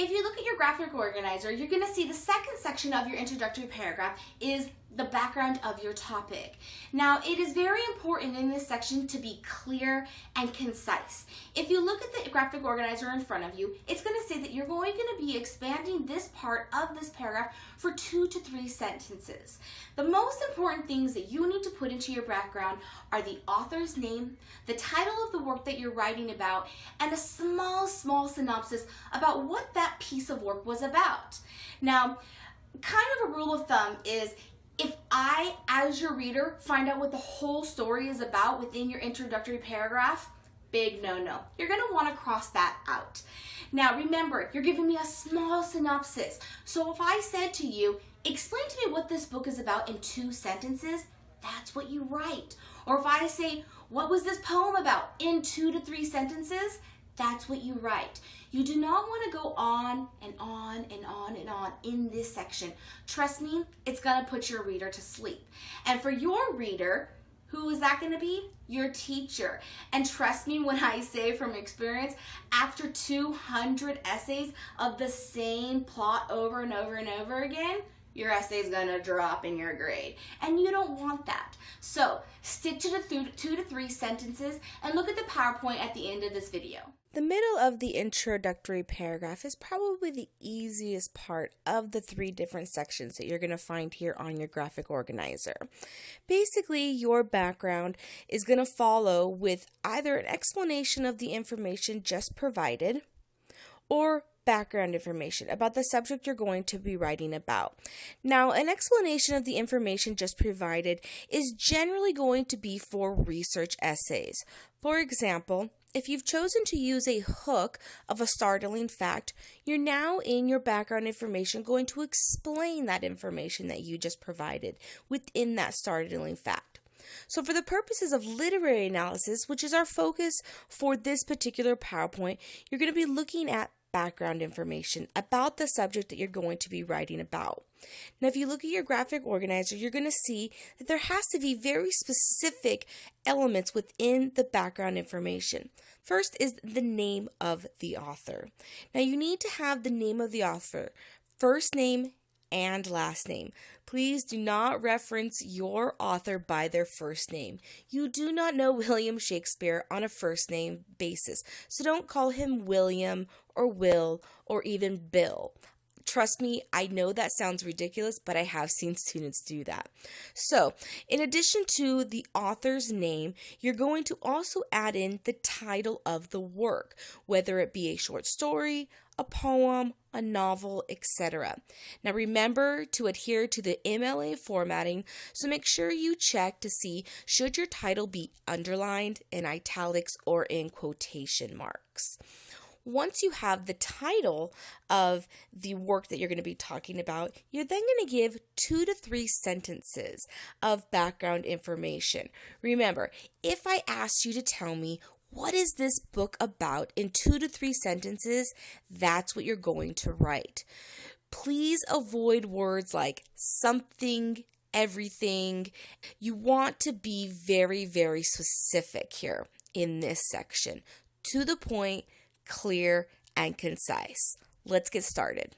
If you look at your graphic organizer, you're going to see the second section of your introductory paragraph is the background of your topic. Now, it is very important in this section to be clear and concise. If you look at the graphic organizer in front of you, it's going to say that you're going to be expanding this part of this paragraph for 2 to 3 sentences. The most important things that you need to put into your background are the author's name, the title of the work that you're writing about, and a small synopsis about what that piece of work was about. Now, kind of a rule of thumb is if I, as your reader, find out what the whole story is about within your introductory paragraph, big no-no. You're going to want to cross that out. Now remember, you're giving me a small synopsis. So if I said to you, explain to me what this book is about in 2 sentences, that's what you write. Or if I say, what was this poem about in 2 to 3 sentences, that's what you write. You do not want to go on and on and on and on in this section. Trust me, it's going to put your reader to sleep. And for your reader, who is that going to be? Your teacher. And trust me when I say from experience, after 200 essays of the same plot over and over and over again, your essay is going to drop in your grade. And you don't want that. So stick to the 2 to 3 sentences and look at the PowerPoint at the end of this video. The middle of the introductory paragraph is probably the easiest part of the 3 different sections that you're going to find here on your graphic organizer. Basically, your background is going to follow with either an explanation of the information just provided or background information about the subject you're going to be writing about. Now, an explanation of the information just provided is generally going to be for research essays. For example, if you've chosen to use a hook of a startling fact, you're now in your background information going to explain that information that you just provided within that startling fact. So for the purposes of literary analysis, which is our focus for this particular PowerPoint, you're going to be looking at background information about the subject that you're going to be writing about. Now, if you look at your graphic organizer, you're going to see that there has to be very specific elements within the background information. First is the name of the author. Now, you need to have the name of the author, first name and last name. Please do not reference your author by their first name. You do not know William Shakespeare on a first name basis, so don't call him William or Will or even Bill. Trust me, I know that sounds ridiculous, but I have seen students do that. So, in addition to the author's name, you're going to also add in the title of the work, whether it be a short story, a poem, a novel, etc. Now remember to adhere to the MLA formatting, so make sure you check to see should your title be underlined, in italics, or in quotation marks. Once you have the title of the work that you're going to be talking about, you're then going to give 2 to 3 sentences of background information. Remember, if I asked you to tell me what is this book about in 2 to 3 sentences, that's what you're going to write. Please avoid words like something, everything. You want to be very, very specific here in this section. To the point, clear, and concise. Let's get started.